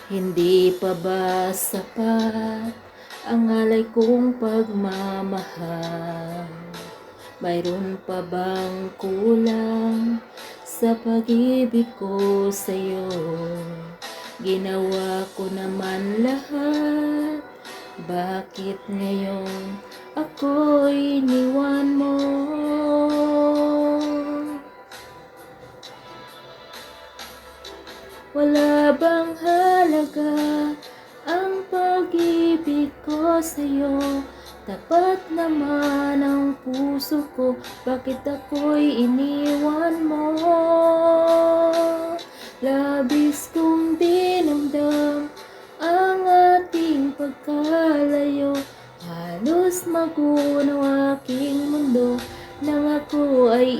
Hindi pa ba sapat ang alay kong pagmamahal? Mayroon pa bang kulang sa pag-ibig ko sa'yo? Ginawa ko naman lahat, bakit ngayon ako'y iniwan mo? Wala bang halaga ang pag-ibig ko sa'yo? Tapat naman ang puso ko, bakit ako'y iniwan mo? Labis kong dinamdam ang ating pagkalayo, halos magunaw aking mundo nang ako ay